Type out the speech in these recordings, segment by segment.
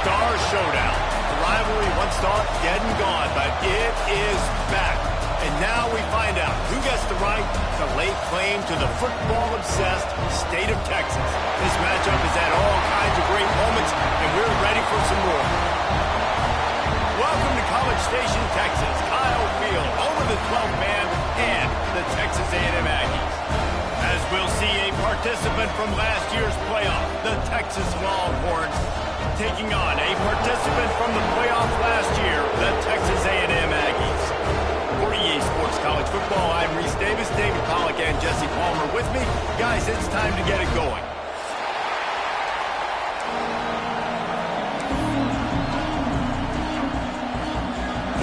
Star Showdown. The rivalry once thought dead and gone, but it is back. And now we find out who gets the right to lay claim to the football-obsessed state of Texas. This matchup has had all kinds of great moments, and we're ready for some more. Welcome to College Station, Texas. Kyle Field, home of the 12th man and the Texas A&M Aggies. As we'll see a participant from last year's playoff, the Texas Longhorns, taking on a participant from the playoff last year, the Texas A&M Aggies. For EA Sports College Football, I'm Reese Davis, David Pollack, and Jesse Palmer with me. Guys, it's time to get it going.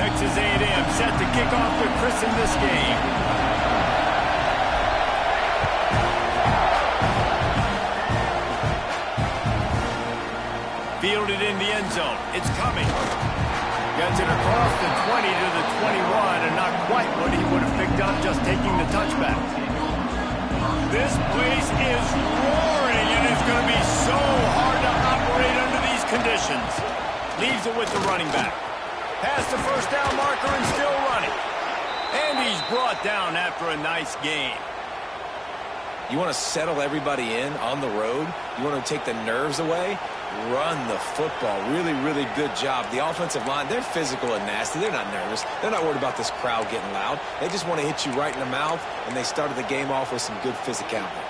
Texas A&M set to kick off to christen this game. Fielded in the end zone. It's coming. Gets it across the 20 to the 21, and not quite what he would have picked up just taking the touchback. This place is roaring, and it's going to be so hard to operate under these conditions. Leaves it with the running back. Past the first down marker and still running. And he's brought down after a nice gain. You want to settle everybody in on the road? You want to take the nerves away? Run the football. Really, really good job. The offensive line, they're physical and nasty. They're not nervous. They're not worried about this crowd getting loud. They just want to hit you right in the mouth, and they started the game off with some good physicality.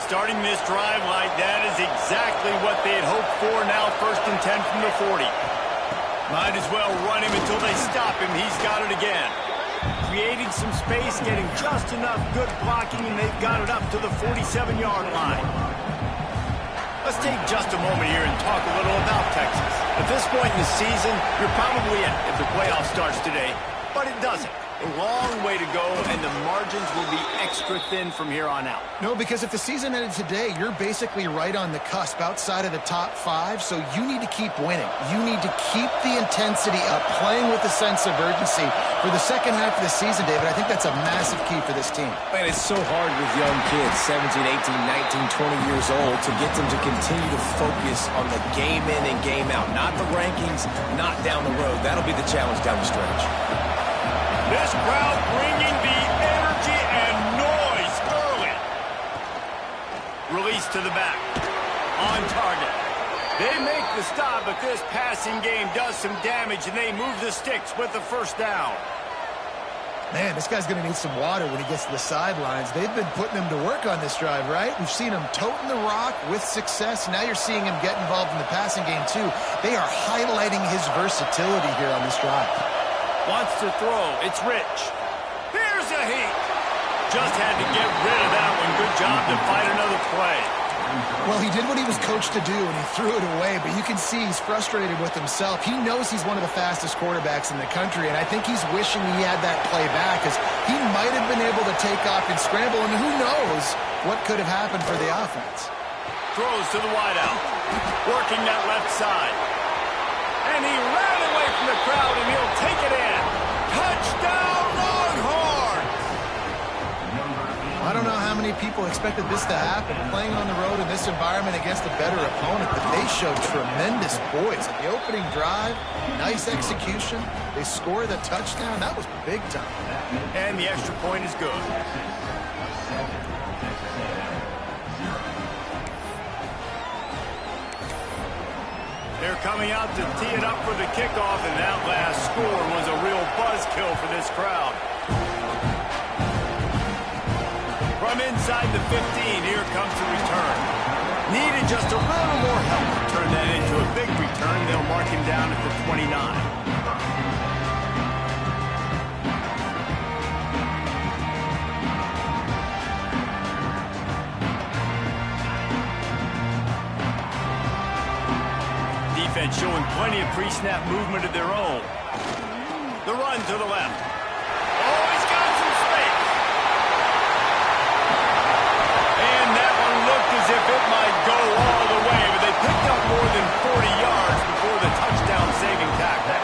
Starting this drive like that is exactly what they had hoped for. Now 1st and 10 from the 40. Might as well run him until they stop him. He's got it again. Creating some space, getting just enough good blocking, and they've got it up to the 47-yard line. Let's take just a moment here and talk a little about Texas. At this point in the season, you're probably in if the playoff starts today, but it doesn't. A long way to go, and the margins will be extra thin from here on out. No, because if the season ended today, you're basically right on the cusp outside of the top 5, so you need to keep winning. You need to keep the intensity up, playing with a sense of urgency. For the second half of the season, David, I think that's a massive key for this team. Man, it's so hard with young kids, 17, 18, 19, 20 years old, to get them to continue to focus on the game in and game out. Not the rankings, not down the road. That'll be the challenge down the stretch. This crowd bringing the energy and noise early. Release to the back. On target. They make the stop, but this passing game does some damage, and they move the sticks with the first down. Man, this guy's going to need some water when he gets to the sidelines. They've been putting him to work on this drive, right? We've seen him toting the rock with success. Now you're seeing him get involved in the passing game, too. They are highlighting his versatility here on this drive. Wants to throw. It's Rich. Here's a heat. Just had to get rid of that one. Good job to fight another play. Well, he did what he was coached to do, and he threw it away, but you can see he's frustrated with himself. He knows he's one of the fastest quarterbacks in the country, and I think he's wishing he had that play back, because he might have been able to take off and scramble, and who knows what could have happened for the offense. Throws to the wideout. Working that left side. And he ran away from the crowd, and he'll take it in. Touchdown, Longhorns! I don't know how many people expected this to happen, playing on the road in this environment against a better opponent, but they showed tremendous poise. In the opening drive, nice execution. They score the touchdown. That was big time. And the extra point is good. They're coming out to tee it up for the kickoff, and that last score was a real buzzkill for this crowd. From inside the 15, here comes the return. Needed just a little more help to turn that into a big return. They'll mark him down at the 29. Defense showing plenty of pre-snap movement of their own. The run to the left. Oh, he's got some space. And that one looked as if it might go all the way, but they picked up more than 40 yards before the touchdown-saving tackle.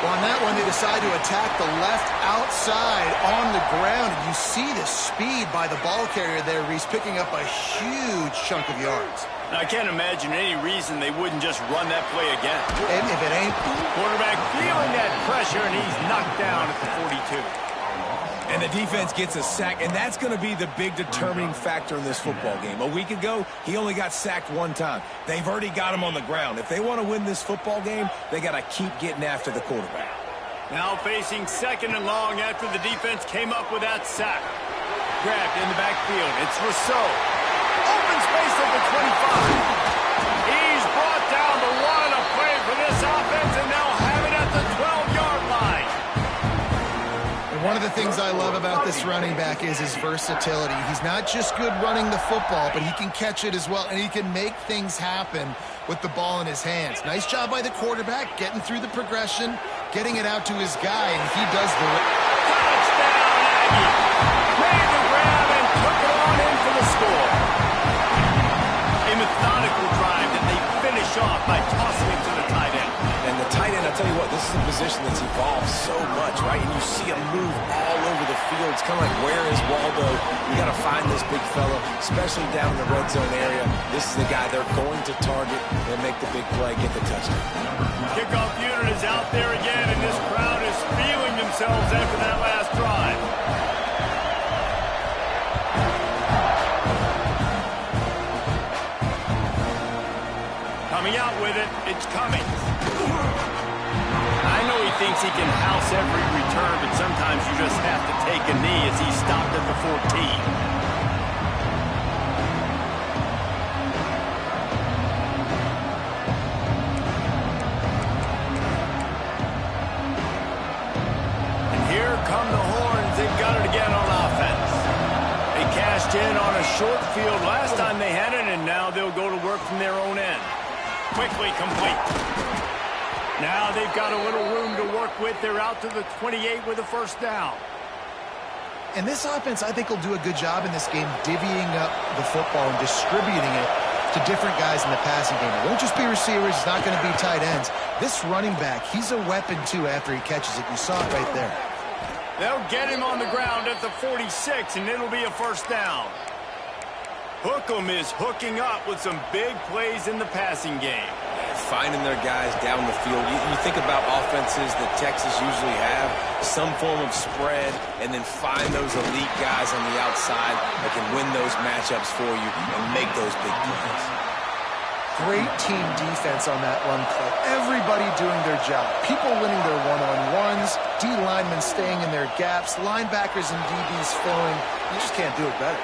Well, on that one, they decide to attack the left outside on the ground, and you see the speed by the ball carrier there, Reese, picking up a huge chunk of yards. I can't imagine any reason they wouldn't just run that play again. And if it ain't... Quarterback feeling that pressure, and he's knocked down at the 42. And the defense gets a sack, and that's going to be the big determining factor in this football game. A week ago, he only got sacked one time. They've already got him on the ground. If they want to win this football game, they got to keep getting after the quarterback. Now facing second and long after the defense came up with that sack. Grabbed in the backfield. It's Rousseau. Open space at the 25. He's brought down the one of play for this offense, and they'll have it at the 12-yard line. And one of the things I love about this running back is his versatility. He's not just good running the football, but he can catch it as well, and he can make things happen with the ball in his hands. Nice job by the quarterback, getting through the progression, getting it out to his guy, and he does the... Touchdown, Aggie! Made the grab and took it on in for the score. A methodical drive that they finish off by tossing it to the tight end. And the tight end, I'll tell you what, this is a position that's evolved so much, right? And you see him move all over the field. It's kind of like, where is Waldo? You got to find this big fella, especially down in the red zone area. This is the guy they're going to target and make the big play, get the touchdown. Kickoff unit is out there again, and this crowd is feeling themselves after that last drive. Coming out with it, it's Cummings. I know he thinks he can house every return, but sometimes you just have to take a knee as he stopped at the 14. And here come the horns. They've got it again on offense. They cashed in on a short field last time they had it, and now they'll go to work from their own end. Quickly complete. Now they've got a little room to work with. They're out to the 28 with a first down. And this offense, I think, will do a good job in this game divvying up the football and distributing it to different guys in the passing game. It won't just be receivers. It's not going to be tight ends. This running back, he's a weapon, too, after he catches it. You saw it right there. They'll get him on the ground at the 46, and it'll be a first down. Hookem is hooking up with some big plays in the passing game. Finding their guys down the field. You think about offenses that Texas usually have, some form of spread, and then find those elite guys on the outside that can win those matchups for you and make those big plays. Great team defense on that run play. Everybody doing their job. People winning their one-on-ones, D linemen staying in their gaps, linebackers and DBs flowing. You just can't do it better.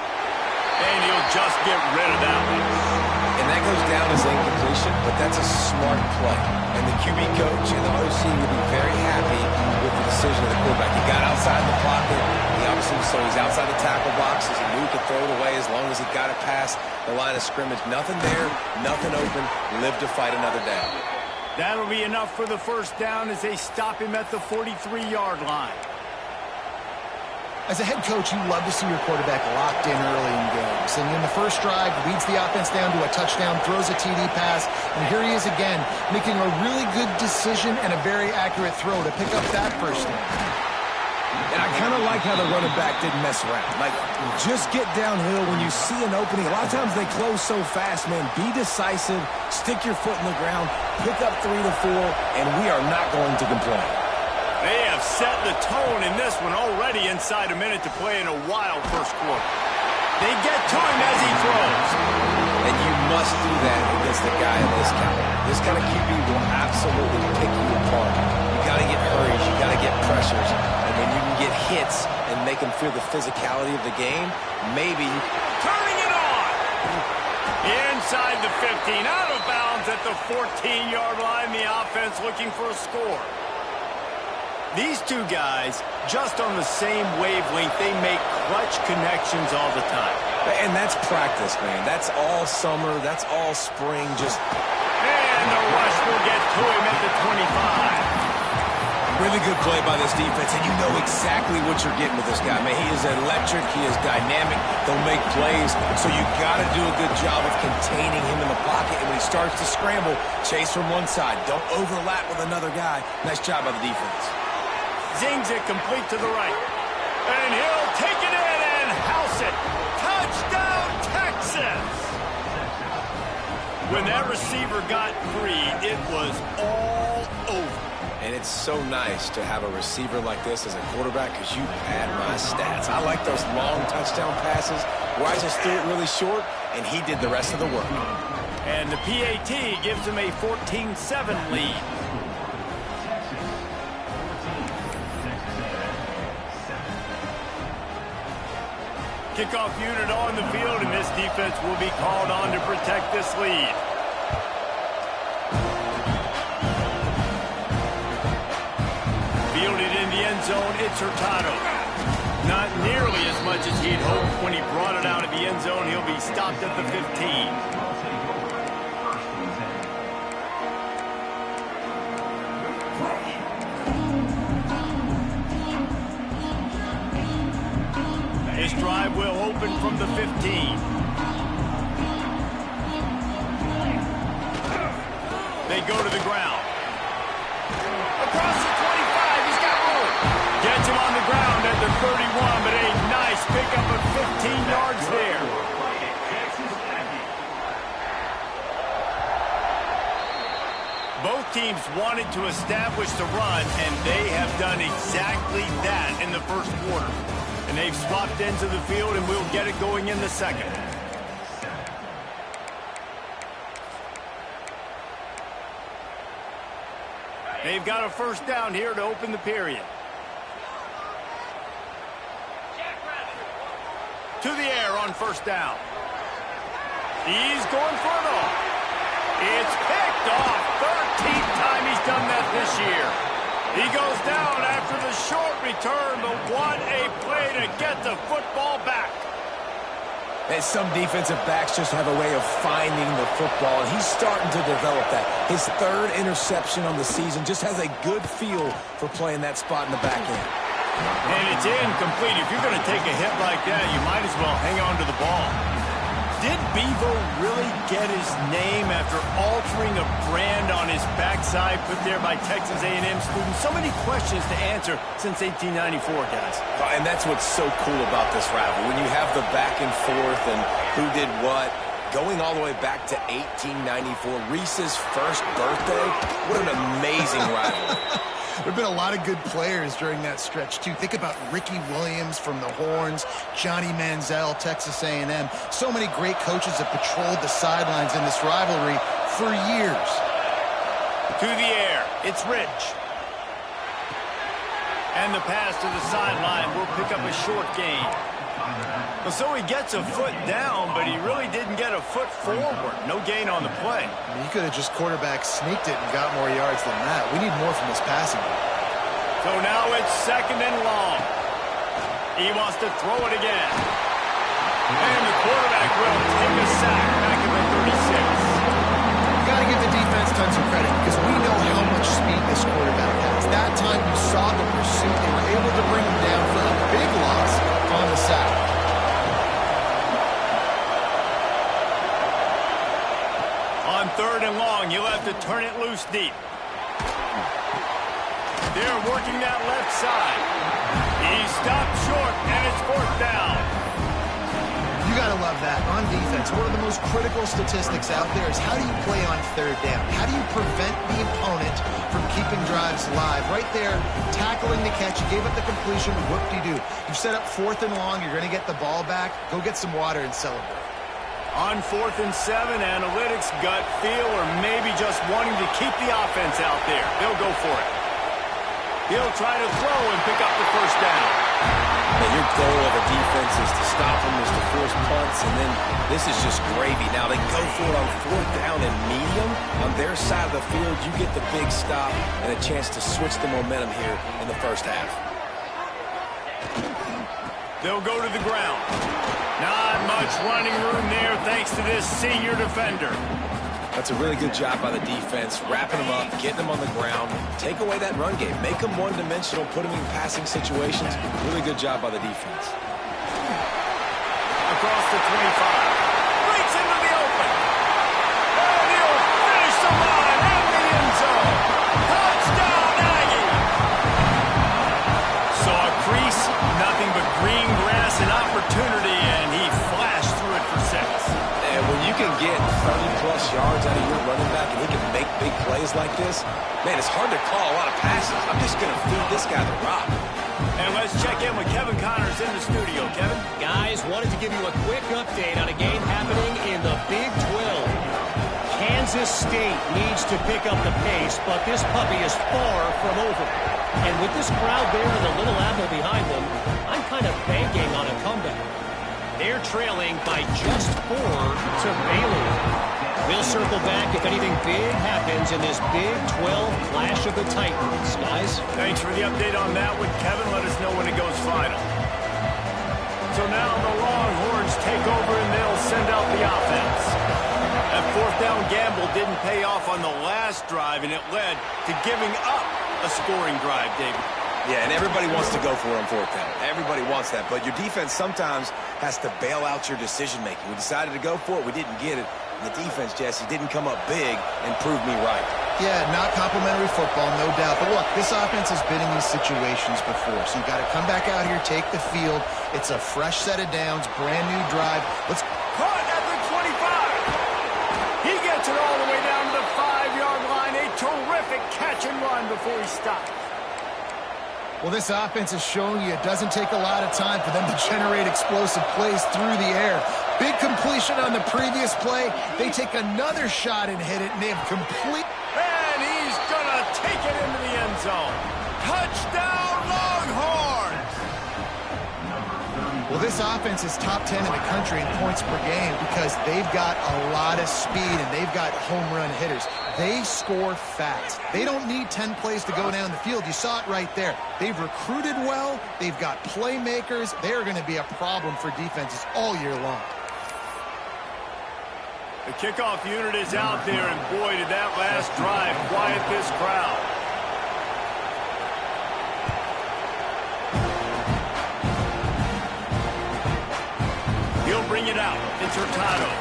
And he'll just get rid of that one. And that goes down as incompletion, but that's a smart play. And the QB coach and the OC will be very happy with the decision of the quarterback. He got outside the pocket. He obviously, so he's outside the tackle box. He knew he could throw it away as long as he got it past the line of scrimmage. Nothing there, nothing open. Live to fight another down. That'll be enough for the first down as they stop him at the 43-yard line. As a head coach, you love to see your quarterback locked in early in games. And in the first drive, leads the offense down to a touchdown, throws a TD pass, and here he is again, making a really good decision and a very accurate throw to pick up that first down. And I kind of like how the running back didn't mess around. Like, just get downhill when you see an opening. A lot of times they close so fast, man. Be decisive, stick your foot in the ground, pick up 3 to 4, and we are not going to complain. They have set the tone in this one already inside a minute to play in a wild first quarter. They get to him as he throws. And you must do that against a guy of this caliber. This kind of QB will absolutely pick you apart. You got to get hurries. You got to get pressures. And when you can get hits and make them feel the physicality of the game, maybe. Turning it on. Inside the 15. Out of bounds at the 14-yard line. The offense looking for a score. These two guys, just on the same wavelength, they make clutch connections all the time. And that's practice, man. That's all summer. That's all spring. And the rush will get to him at the 25. Really good play by this defense, and you know exactly what you're getting with this guy. Man, he is electric. He is dynamic. They'll make plays, so you got to do a good job of containing him in the pocket. And when he starts to scramble, chase from one side. Don't overlap with another guy. Nice job by the defense. Zings it complete to the right. And he'll take it in and house it. Touchdown, Texas! When that receiver got free, it was all over. And it's so nice to have a receiver like this as a quarterback because you pad my stats. I like those long touchdown passes where I just threw it really short, and he did the rest of the work. And the PAT gives him a 14-7 lead. Kickoff unit on the field, and this defense will be called on to protect this lead. Fielded in the end zone, it's Hurtado. Not nearly as much as he'd hoped when he brought it out of the end zone. He'll be stopped at the 15. This drive will open from the 15. They go to the ground. Across the 25, he's got room. Gets him on the ground at the 31, but a nice pickup of 15 yards there. Both teams wanted to establish the run, and they have done exactly that in the first quarter. And they've swapped ends of the field, and we'll get it going in the second. They've got a first down here to open the period. To the air on first down. He's going for it all. It's picked off. 13th time he's done that this year. He goes down after the short return, but what a play to get the football back. And some defensive backs just have a way of finding the football, and he's starting to develop that. His third interception on the season, just has a good feel for playing that spot in the back end. And it's incomplete. If you're going to take a hit like that, you might as well hang on to the ball. Did Bevo really get his name after altering a brand on his backside put there by Texas A&M students? So many questions to answer since 1894, guys. And that's what's so cool about this rivalry. When you have the back and forth and who did what, going all the way back to 1894, Reese's first birthday, what an amazing rivalry. There have been a lot of good players during that stretch, too. Think about Ricky Williams from the Horns, Johnny Manziel, Texas A&M. So many great coaches have patrolled the sidelines in this rivalry for years. To the air, it's Rich. And the pass to the sideline will pick up a short gain. Well, so he gets a foot down, but he really didn't get a foot forward. No gain on the play. I mean, you could have just quarterback sneaked it and got more yards than that. We need more from this passing game. So now it's second and long. He wants to throw it again. And the quarterback will take a sack back at the 36. You got to give the defense tons of credit because we know how much speed this quarterback has. That time you saw the pursuit. They were able to bring him down for a big loss on the sack. On third and long, you'll have to turn it loose deep. They're working that left side. He's stopped short, and it's fourth down. You got to love that. On defense, one of the most critical statistics out there is how do you play on third down? How do you prevent the opponent from keeping drives live? Right there, tackling the catch. You gave up the completion. Whoop-de-doo. You've set up fourth and long. You're going to get the ball back. Go get some water and celebrate. On 4th and 7, analytics, gut feel, or maybe just wanting to keep the offense out there. They'll go for it. He'll try to throw and pick up the first down. And your goal of a defense is to stop them, is to force punts, and then this is just gravy. Now they go for it on fourth down and medium. On their side of the field, you get the big stop and a chance to switch the momentum here in the first half. They'll go to the ground. Not much running room there thanks to this senior defender. That's a really good job by the defense, wrapping them up, getting them on the ground, take away that run game, make them one-dimensional, put them in passing situations. Really good job by the defense. Across the 25. Breaks into the open. And he'll finish the line in the end zone. Touchdown, Aggie. Saw a crease, nothing but green grass and opportunity, and he flashed through it for 6. And when you can get 30 plus yards out of your running back and he can make big plays like this, man, it's hard to call a lot of passes. I'm just going to feed this guy the rock. And let's check in with Kevin Connors in the studio. Kevin? Guys, wanted to give you a quick update on a game happening in the Big 12. Kansas State needs to pick up the pace, but this puppy is far from over. And with this crowd there and the little apple behind them, I'm kind of banking on a comeback. They're trailing by just 4 to Baylor. We'll circle back if anything big happens in this Big 12 clash of the Titans. Guys? Thanks for the update on that one, Kevin. Let us know when it goes final. So now the Longhorns take over and they'll send out the offense. That fourth down gamble didn't pay off on the last drive, and it led to giving up a scoring drive, David. Yeah, and everybody wants to go for it on fourth down. Everybody wants that, but your defense sometimes has to bail out your decision-making. We decided to go for it. We didn't get it. And the defense, Jesse, didn't come up big and prove me right. Yeah, not complimentary football, no doubt. But look, this offense has been in these situations before, so you got to come back out here, take the field. It's a fresh set of downs, brand new drive. Let's caught at the 25. He gets it all the way down to the 5-yard line. A terrific catch and run before he stopped. Well, this offense is showing you it doesn't take a lot of time for them to generate explosive plays through the air. Big completion on the previous play. They take another shot and hit it, and they have complete. And he's going to take it into the end zone. Touchdown, Longhorns! Well, this offense is top 10 in the country in points per game because they've got a lot of speed and they've got home run hitters. They score fast. They don't need 10 plays to go down the field. You saw it right there. They've recruited well. They've got playmakers. They're going to be a problem for defenses all year long. The kickoff unit is out there, and boy, did that last drive quiet this crowd. He'll bring it out. It's Hurtado.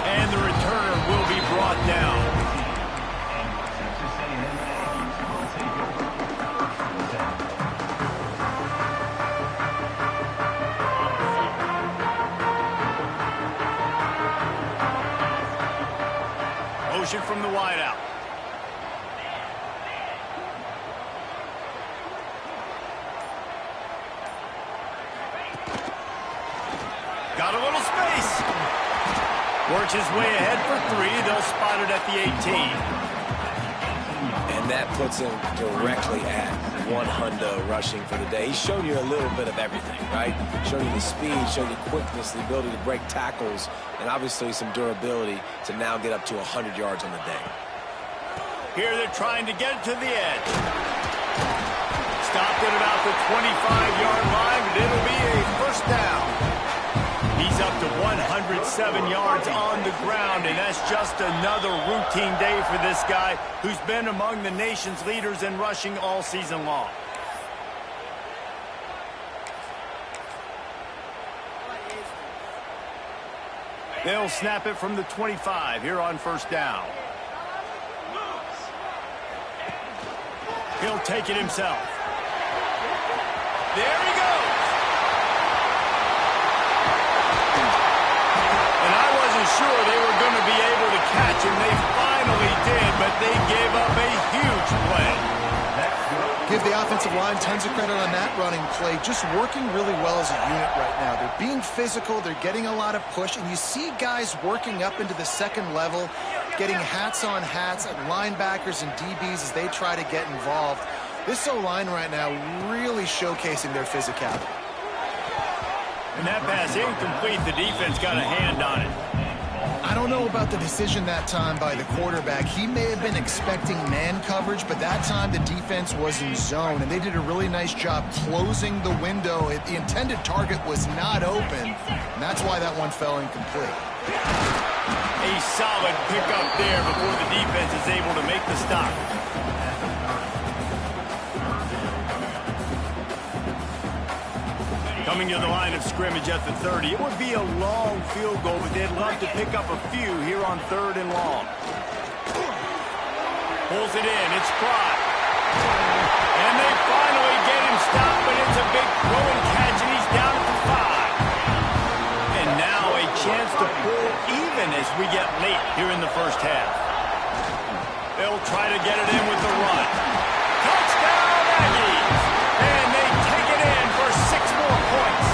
And the returner will be brought down. Motion from the wideout. Got a little space. Works his way ahead for 3. They'll spot it at the 18. And that puts him directly at 100 rushing for the day. He's shown you a little bit of everything, right? Shown you the speed, shown you quickness, the ability to break tackles, and obviously some durability to now get up to 100 yards on the day. Here they're trying to get it to the edge. Stopped at about the 25-yard line, but it'll be a first down. He's up to 107 yards on the ground, and that's just another routine day for this guy who's been among the nation's leaders in rushing all season long. They'll snap it from the 25 here on first down. He'll take it himself. There he goes. And I wasn't sure they were going to be able to catch him. They finally did, but they gave up a huge play. Give the offensive line tons of credit on that running play. Just working really well as a unit right now. They're being physical. They're getting a lot of push. And you see guys working up into the second level, getting hats on hats at linebackers and DBs as they try to get involved. This O-line right now really showcasing their physicality. And that pass incomplete. The defense got a hand on it. I don't know about the decision that time by the quarterback. He may have been expecting man coverage, but that time the defense was in zone, and they did a really nice job closing the window. The intended target was not open, and that's why that one fell incomplete. A solid pickup there before the defense is able to make the stop. Coming to the line of scrimmage at the 30. It would be a long field goal, but they'd love to pick up a few here on 3rd and long. Pulls it in. It's Fry. And they finally get him stopped, but it's a big throw and catch, and he's down at the 5. And now a chance to pull even even as we get late here in the first half. They'll try to get it in with the run. Touchdown, Aggies! And they take it in for 6 more points.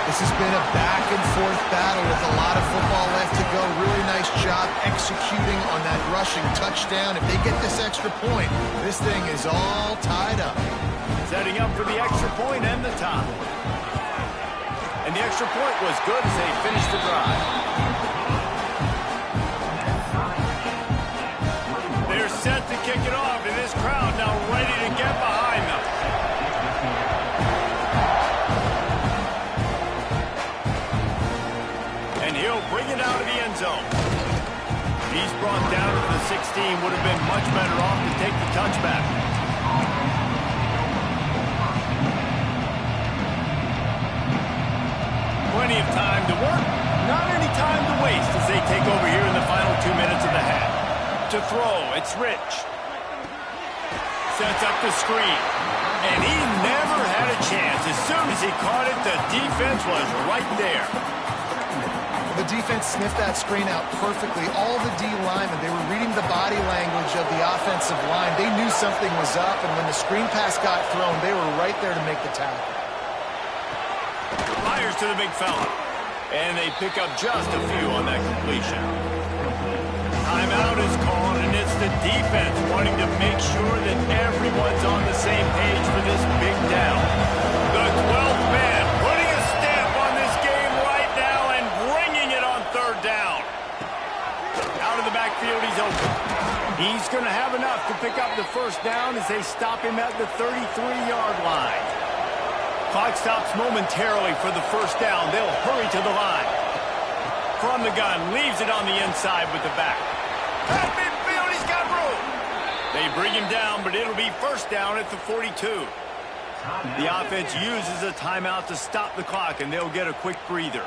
This has been a back-and-forth battle with a lot of football left to go. Really nice job executing on that rushing touchdown. If they get this extra point, this thing is all tied up. Setting up for the extra point and the tie. And the extra point was good as they finished the drive. They're set to kick it off, and this crowd now ready to get behind them. And he'll bring it out of the end zone. He's brought down to the 16. Would have been much better off to take the touchback. Plenty of time to work, not any time to waste as they take over here in the final 2 minutes of the half. To throw, it's Rich. Sets up the screen. And he never had a chance. As soon as he caught it, the defense was right there. The defense sniffed that screen out perfectly. All the D linemen, they were reading the body language of the offensive line. They knew something was up, and when the screen pass got thrown, they were right there to make the tackle. Fires to the big fella. And they pick up just a few on that completion. Timeout is called, and it's the defense wanting to make sure that everyone's on the same page for this big down. The 12th man putting a stamp on this game right now and bringing it on 3rd down. Out of the backfield, he's open. He's going to have enough to pick up the 1st down as they stop him at the 33-yard line. Clock stops momentarily for the 1st down. They'll hurry to the line. From the gun, leaves it on the inside with the back. At midfield, he's got room. They bring him down, but it'll be 1st down at the 42. The offense uses a timeout to stop the clock, and they'll get a quick breather.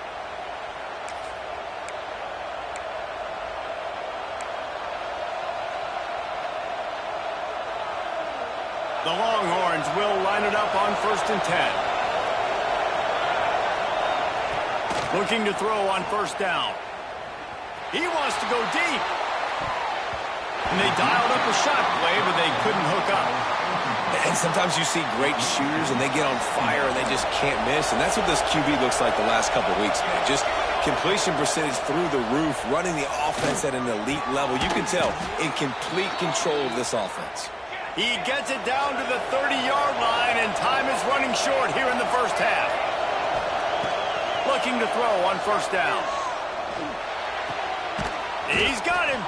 The Longhorns will line it up on 1st and 10. Looking to throw on 1st down. He wants to go deep. And they dialed up a shot play, but they couldn't hook up. And sometimes you see great shooters, and they get on fire, and they just can't miss. And that's what this QB looks like the last couple weeks, man. Just completion percentage through the roof, running the offense at an elite level. You can tell in complete control of this offense. He gets it down to the 30-yard line, and time is running short here in the 1st half. Looking to throw on 1st down. He's got him.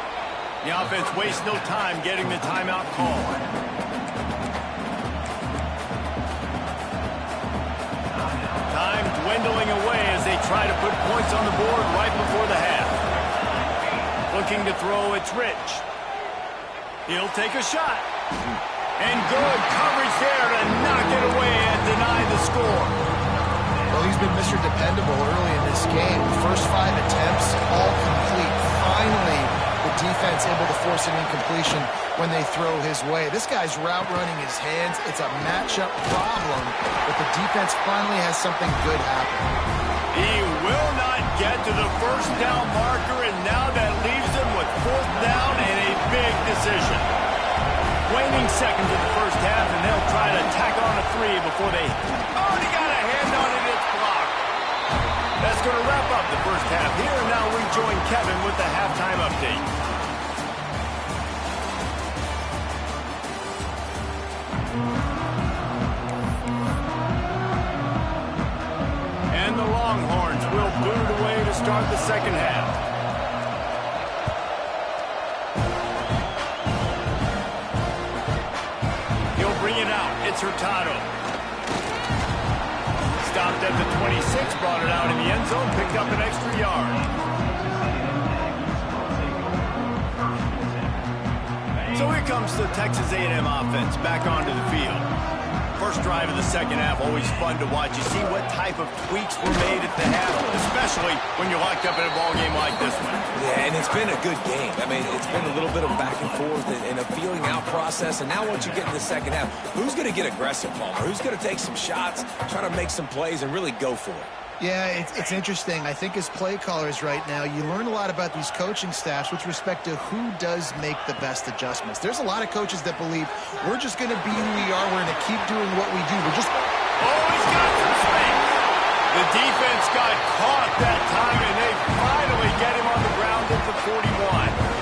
The offense wastes no time getting the timeout call. Time dwindling away as they try to put points on the board right before the half. Looking to throw, it's Rich. He'll take a shot. And good coverage there to knock it away and deny the score. Well, he's been Mr. Dependable early in this game. The first 5 attempts, all complete. Finally, the defense able to force an incompletion when they throw his way. This guy's route running his hands. It's a matchup problem, but the defense finally has something good happen. He will not get to the 1st down marker, and now that leaves him with 4th down and a big decision. Waning seconds of the 1st half, and they'll try to tack on a 3 before they already got a hand on it. It's blocked. That's going to wrap up the 1st half here, and now we join Kevin with the halftime update. And the Longhorns will boot it away to start the 2nd half. Bring it out. It's Hurtado. Stopped at the 26, brought it out in the end zone, picked up an extra yard. So here comes the Texas A&M offense back onto the field. First drive of the 2nd half, always fun to watch. You see what type of tweaks were made at the half, especially when you're locked up in a ball game like this one. Yeah, and it's been a good game. I mean, it's been a little bit of back and forth and a feeling out process. And now once you get in the 2nd half, who's going to get aggressive, Palmer? Who's going to take some shots, try to make some plays, and really go for it? Yeah, it's interesting. I think as play callers right now, you learn a lot about these coaching staffs with respect to who does make the best adjustments. There's a lot of coaches that believe we're just going to be who we are. We're going to keep doing what we do. We're just... Oh, he's got some space. The defense got caught that time, and they finally get him on the ground at the 41.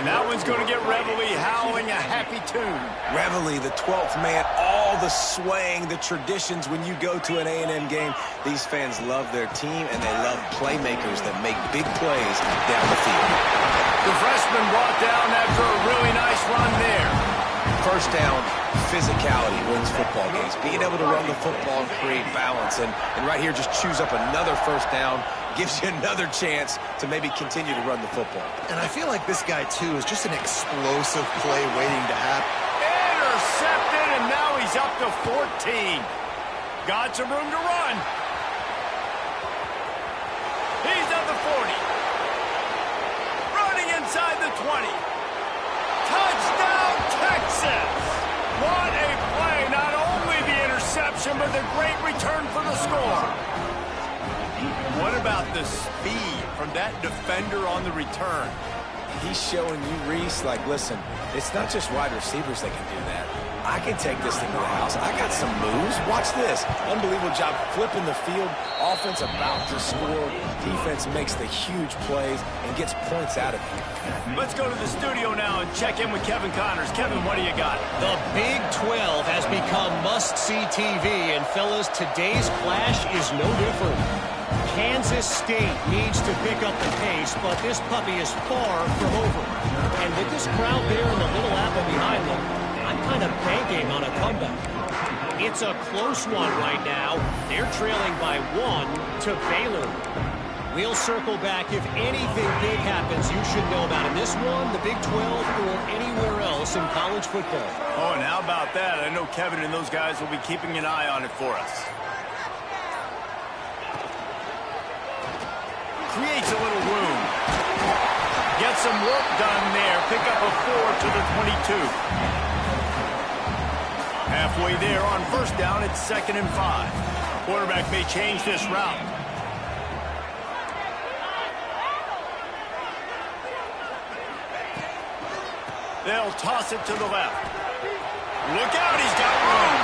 And that one's going to get Reveille howling a happy tune. Reveille, the 12th man, all the swaying, the traditions when you go to an A&M game. These fans love their team, and they love playmakers that make big plays down the field. The freshman brought down after a really nice run there. First down, physicality wins football games. Being able to run the football and create balance. And right here, just choose up another first down, gives you another chance to maybe continue to run the football. And I feel like this guy, too, is just an explosive play waiting to happen. Intercepted, and now he's up to 14. Got some room to run. He's at the 40. Running inside the 20. Touchdown, Texas! What a play. Not only the interception, but the great return for the score. What about the speed from that defender on the return? He's showing you, Reese, like, listen, it's not just wide receivers that can do that. I can take this thing to the house. I got some moves. Watch this. Unbelievable job flipping the field. Offense about to score. Defense makes the huge plays and gets points out of it. Let's go to the studio now and check in with Kevin Connors. Kevin, what do you got? The Big 12 has become must-see TV, and fellas, today's clash is no different. Kansas State needs to pick up the pace, but this puppy is far from over. And with this crowd there in the Little Apple behind them, I'm kind of banking on a comeback. It's a close one right now. They're trailing by 1 to Baylor. We'll circle back. If anything big happens, you should know about it. This one, the Big 12, or anywhere else in college football. Oh, and how about that? I know Kevin and those guys will be keeping an eye on it for us. Creates a little room. Get some work done there. Pick up a 4 to the 22. Halfway there on first down, it's 2nd and 5. Quarterback may change this route. They'll toss it to the left. Look out, he's got room.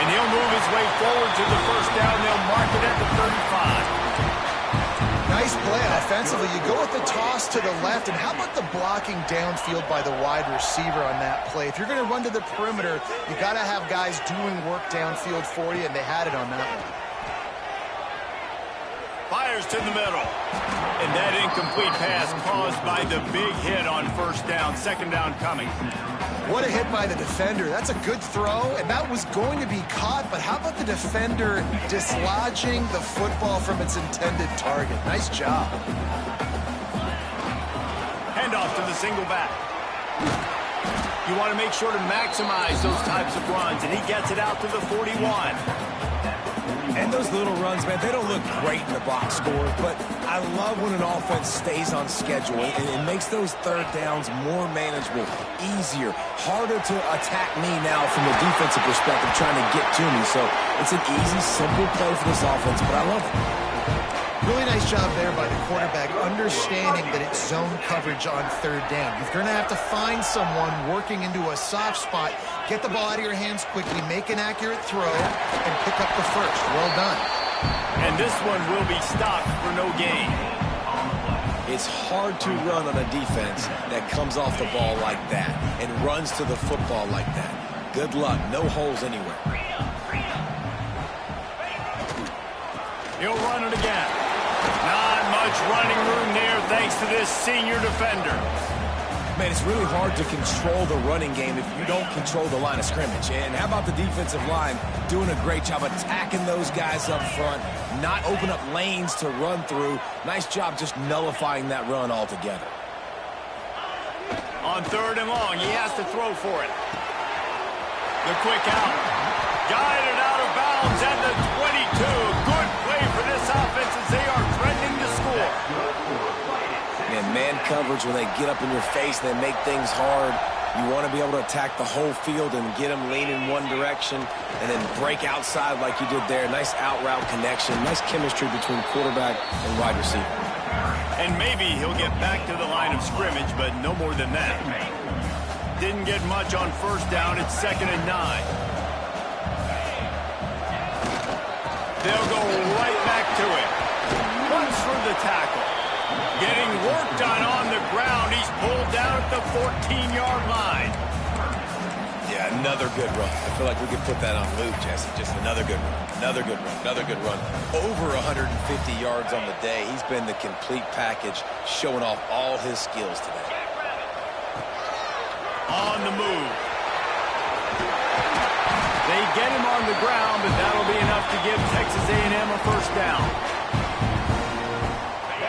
And he'll move his way forward to the first down. They'll mark it at the 35. Nice play offensively. You go with the toss to the left, and how about the blocking downfield by the wide receiver on that play? If you're going to run to the perimeter, you got to have guys doing work downfield for you, and they had it on that one. Fires to the middle. And that incomplete pass caused by the big hit on first down. 2nd down coming. What a hit by the defender. That's a good throw, and that was going to be caught, but how about the defender dislodging the football from its intended target? Nice job. Handoff to the single back. You want to make sure to maximize those types of runs, and he gets it out to the 41. And those little runs, man, they don't look great in the box score, but I love when an offense stays on schedule and it makes those third downs more manageable, easier, harder to attack me now from a defensive perspective trying to get to me. So it's an easy, simple play for this offense, but I love it. Really nice job there by the quarterback, understanding that it's zone coverage on third down. You're going to have to find someone working into a soft spot, get the ball out of your hands quickly, make an accurate throw, and pick up the first. Well done. And this one will be stopped for no gain. It's hard to run on a defense that comes off the ball like that and runs to the football like that. Good luck. No holes anywhere. He'll run it again. Not much running room there thanks to this senior defender. Man, it's really hard to control the running game if you don't control the line of scrimmage. And how about the defensive line doing a great job attacking those guys up front, not open up lanes to run through. Nice job just nullifying that run altogether. On 3rd and long, he has to throw for it. The quick out. Guided out of bounds at the 22. Good play for this offense as they are threatening to score. Man coverage when they get up in your face, they make things hard. You want to be able to attack the whole field and get them leaning one direction and then break outside like you did there. Nice out route connection, nice chemistry between quarterback and wide receiver. And maybe he'll get back to the line of scrimmage, but no more than that. Didn't get much on first down. It's 2nd and 9. They'll go right back to it. Runs for the tackle. Getting work done on the ground. He's pulled down at the 14-yard line. Yeah, another good run. I feel like we could put that on loop, Jesse. Just another good run. Another good run. Another good run. Over 150 yards on the day. He's been the complete package, showing off all his skills today. On the move. They get him on the ground, but that'll be enough to give Texas A&M a first down.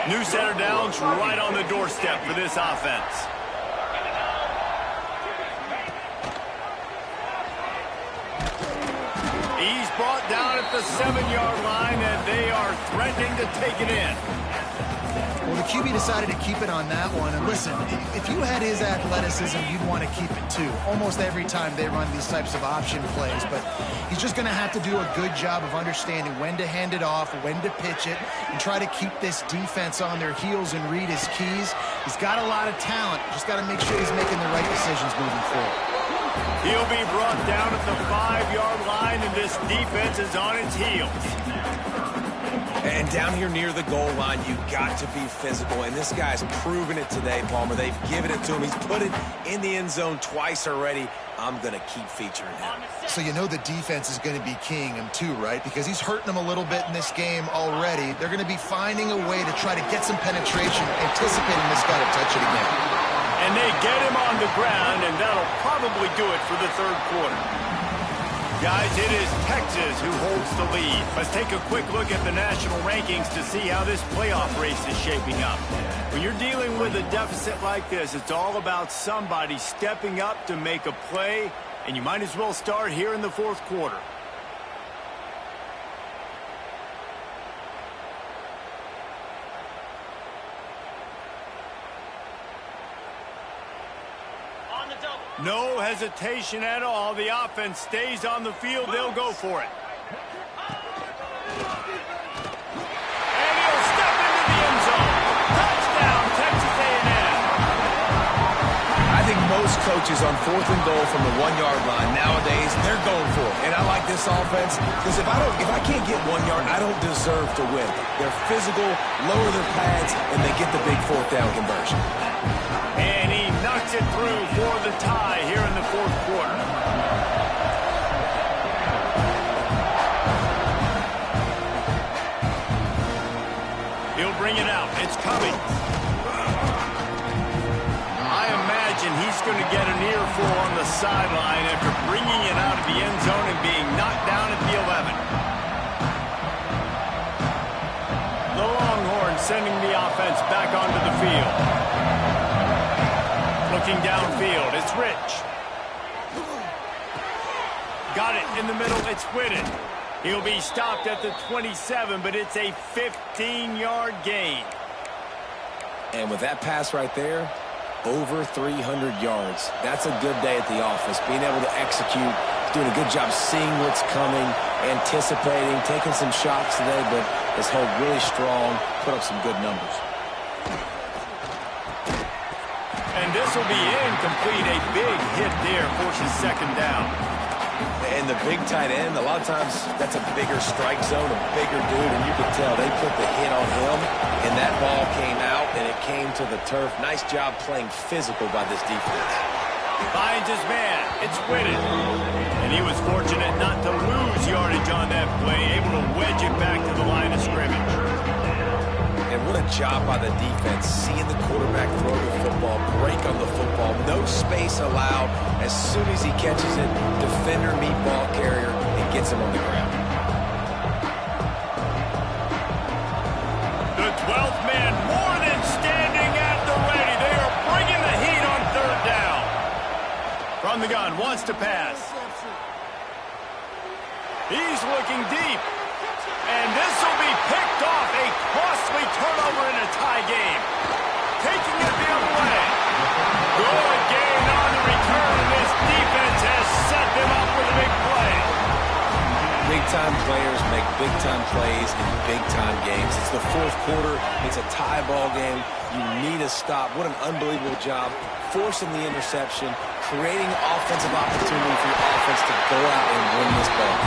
New center downs right on the doorstep for this offense. He's brought down at the 7-yard line, and they are threatening to take it in. Well, the QB decided to keep it on that one. And listen, if you had his athleticism, you'd want to keep it too. Almost every time they run these types of option plays. But he's just going to have to do a good job of understanding when to hand it off, when to pitch it, and try to keep this defense on their heels and read his keys. He's got a lot of talent. Just got to make sure he's making the right decisions moving forward. He'll be brought down at the 5-yard line, and this defense is on its heels. And down here near the goal line, you got to be physical. And this guy's proven it today, Palmer. They've given it to him. He's put it in the end zone twice already. I'm going to keep featuring him. So you know the defense is going to be keying him too, right? Because he's hurting them a little bit in this game already. They're going to be finding a way to try to get some penetration, anticipating this guy to touch it again. And they get him on the ground, and that'll probably do it for the third quarter. Guys, it is Texas who holds the lead. Let's take a quick look at the national rankings to see how this playoff race is shaping up. When you're dealing with a deficit like this, it's all about somebody stepping up to make a play, and you might as well start here in the fourth quarter. No hesitation at all. The offense stays on the field. They'll go for it. And he'll step into the end zone. Touchdown, Texas A&M. I think most coaches on 4th and goal from the 1-yard line nowadays, they're going for it. And I like this offense because if I can't get 1 yard, I don't deserve to win. They're physical, lower their pads, and they get the big 4th down conversion. And he knocks it through for the tie here in the fourth quarter. He'll bring it out. It's coming. I imagine he's going to get an earful on the sideline after bringing it out of the end zone and being knocked down at the 11. The Longhorns sending the offense back onto the field. Looking downfield, it's Rich. Got it in the middle, it's Whitted. He'll be stopped at the 27, but it's a 15-yard gain. And with that pass right there, over 300 yards. That's a good day at the office. Being able to execute, doing a good job seeing what's coming, anticipating, taking some shots today, but has held really strong, put up some good numbers. And this will be incomplete. A big hit there forces 2nd down. And the big tight end, a lot of times that's a bigger strike zone, a bigger dude, and you can tell they put the hit on him, and that ball came out, and it came to the turf. Nice job playing physical by this defense. Finds his man. It's Whitted. And he was fortunate not to lose yardage on that play, able to wedge it back to the line of scrimmage. And what a job by the defense, seeing the quarterback throw the football, break on the football, no space allowed. As soon as he catches it, defender meet ball carrier and gets him on the ground. The 12th man more than standing at the ready. They are bringing the heat on 3rd down. From the gun, wants to pass. He's looking deep. And this will be picked off. A costly turnover in a tie game. Taking it the other way. Good gain on the return. big-time players make big-time plays in big-time games. It's the fourth quarter. It's a tie ball game. You need a stop. What an unbelievable job forcing the interception, creating offensive opportunity for your offense to go out and win this ball.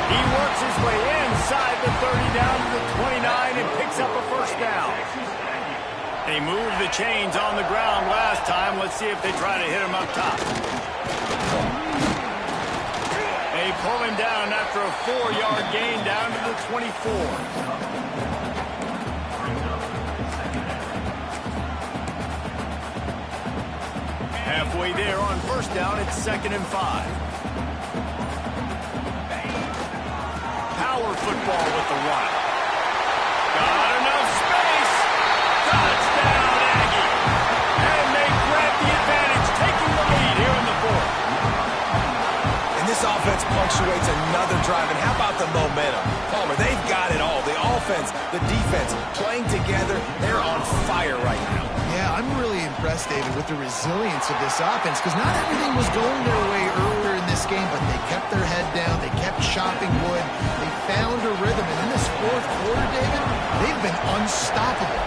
He works his way inside the 30 down to the 29 and picks up a first down. They moved the chains on the ground last time. Let's see if they try to hit him up top. They pull him down after a 4-yard gain down to the 24. Halfway there on first down, it's 2nd and 5. Power football with the one. Got enough space. Touchdown, Aggie. And they grab the advantage, taking the lead here in the fourth. And this offense punctuates another drive. And how about the momentum? Palmer, they've got it all. The offense, the defense, playing together. They're on fire right now. Yeah, I'm really impressed, David, with the resilience of this offense, because not everything was going their way earlier in this game, but they kept their head down, they kept chopping wood, they found a rhythm, and in this fourth quarter, David, they've been unstoppable.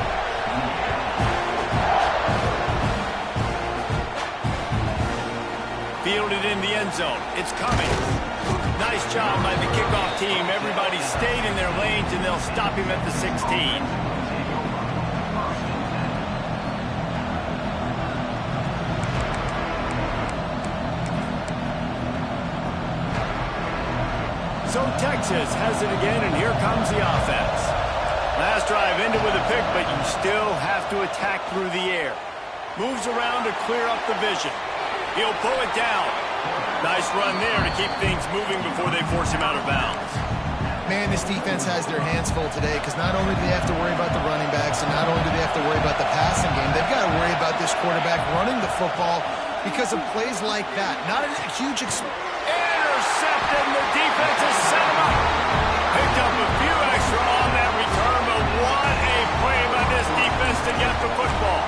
Fielded in the end zone. It's coming. Nice job by the kickoff team. Everybody stayed in their lanes, and they'll stop him at the 16. So Texas has it again, and here comes the offense. Last drive ended with a pick, but you still have to attack through the air. Moves around to clear up the vision. He'll pull it down. Nice run there to keep things moving before they force him out of bounds. Man, this defense has their hands full today, because not only do they have to worry about the running backs, and not only do they have to worry about the passing game, they've got to worry about this quarterback running the football because of plays like that. Not a huge Intercepted, and the defense has set him up. Picked up a few extra on that return, but what a play by this defense to get the football.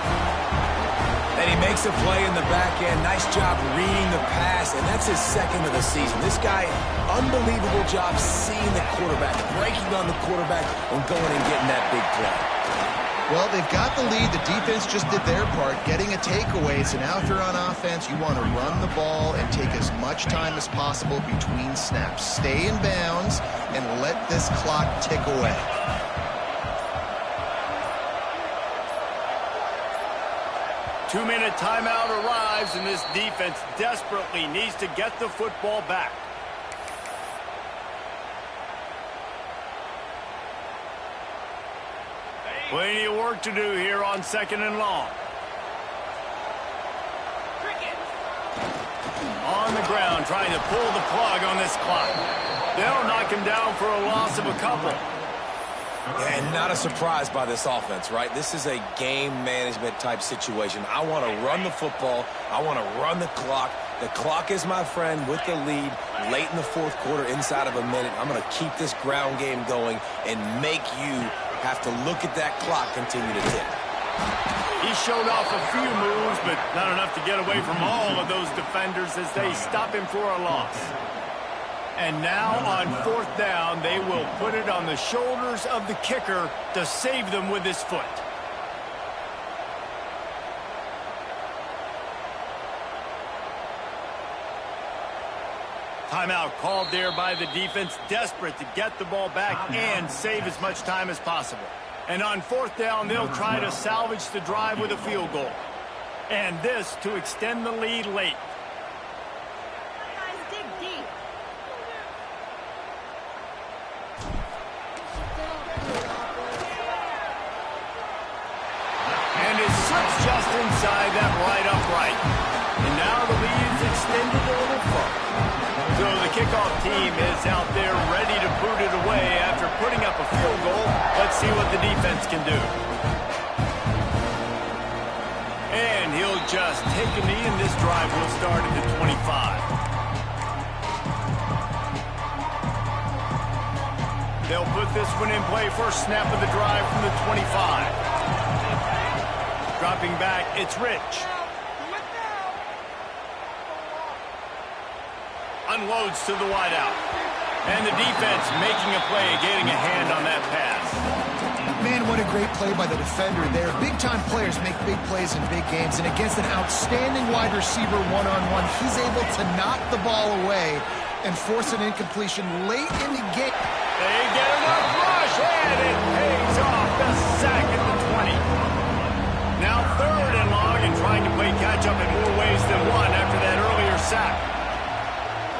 And he makes a play in the back end. Nice job reading the pass, and that's his second of the season. This guy, unbelievable job seeing the quarterback, breaking on the quarterback, and going and getting that big play. Well, they've got the lead. The defense just did their part, getting a takeaway. So now if you're on offense, you want to run the ball and take as much time as possible between snaps. Stay in bounds and let this clock tick away. Two-minute timeout arrives, and this defense desperately needs to get the football back. Plenty of work to do here on 2nd and long. On the ground, trying to pull the plug on this clock. They'll knock him down for a loss of a couple. And not a surprise by this offense, right? This is a game management type situation. I want to run the football. I want to run the clock. The clock is my friend with the lead late in the fourth quarter, inside of a minute. I'm going to keep this ground game going and make you have to look at that clock continue to tick. He showed off a few moves, but not enough to get away from all of those defenders as they stop him for a loss. And now on 4th down, they will put it on the shoulders of the kicker to save them with his foot. Timeout called there by the defense, desperate to get the ball back and save as much time as possible. And on 4th down, they'll try to salvage the drive with a field goal. And this to extend the lead late. Just inside that right upright. And now the lead's extended a little further. So the kickoff team is out there ready to boot it away after putting up a field goal. Let's see what the defense can do. And he'll just take a knee, and this drive will start at the 25. They'll put this one in play first snap of the drive from the 25. Dropping back, it's Rich. Unloads to the wideout. And the defense making a play, getting a hand on that pass. Man, what a great play by the defender there. Big-time players make big plays in big games, and against an outstanding wide receiver one-on-one, he's able to knock the ball away and force an incompletion late in the game. They get enough rush, and it pays off. The sack at the 20. Now 3rd and long, and trying to play catch-up in more ways than one after that earlier sack.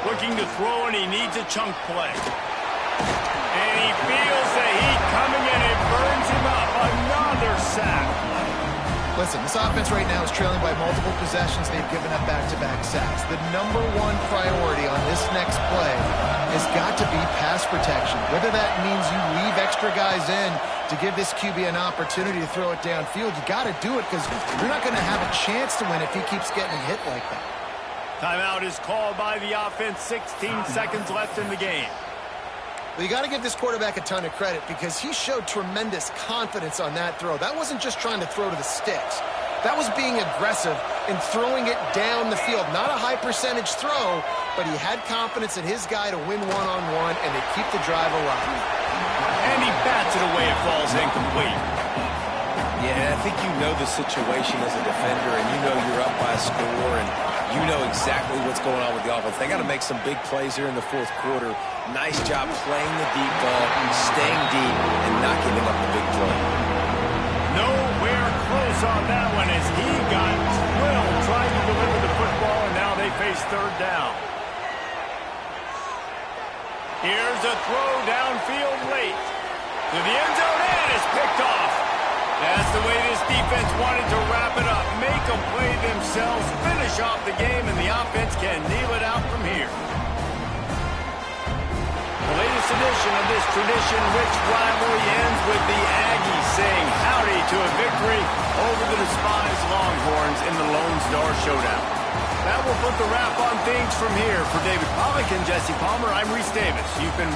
Looking to throw, and he needs a chunk play. And he feels the heat coming, and it burns him up. Another sack. Listen, this offense right now is trailing by multiple possessions. They've given up back-to-back sacks. The number one priority on this next play has got to be pass protection. Whether that means you leave extra guys in to give this QB an opportunity to throw it downfield, you got to do it because you're not going to have a chance to win if he keeps getting hit like that. Timeout is called by the offense. 16 seconds left in the game. Well, you got to give this quarterback a ton of credit because he showed tremendous confidence on that throw. That wasn't just trying to throw to the sticks. That was being aggressive and throwing it down the field. Not a high-percentage throw, but he had confidence in his guy to win one-on-one and to keep the drive alive. And he bats it away. It falls incomplete. Yeah, I think you know the situation as a defender, and you know you're up by a score, and you know exactly what's going on with the offense. They got to make some big plays here in the 4th quarter. Nice job playing the deep ball, staying deep, and not giving up the big play. Nowhere close on that one as he got drilled trying to deliver the football, and now they face 3rd down. Here's a throw downfield late to the end zone, and it's picked off. That's the way this defense wanted to wrap it up. Make them play themselves, finish off the game, and the offense can kneel it out from here. The latest edition of this tradition-rich rivalry ends with the Aggies saying howdy to a victory over the despised Longhorns in the Lone Star Showdown. That will put the wrap on things from here. For David Pollack and Jesse Palmer, I'm Reese Davis. You've been